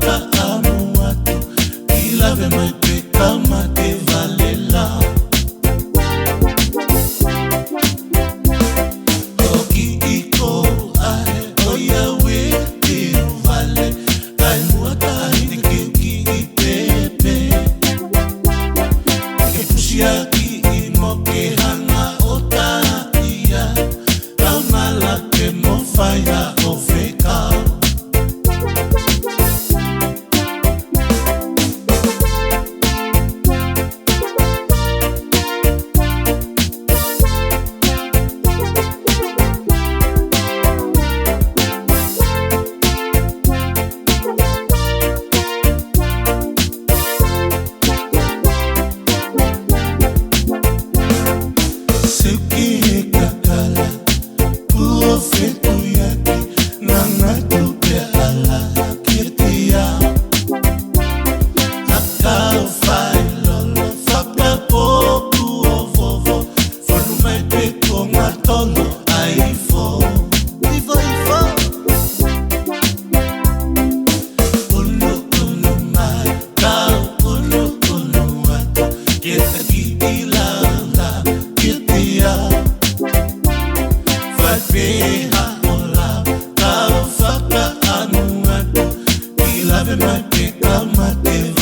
Oatu, il avait mai pekama te valela. Oki iko ae oya we te vale, ai muata ai ke ki pepe. Ke pusia ki imoke hanga ota ia, kamala ke mo faia o feka. Fakatonga, il avait ma pekama te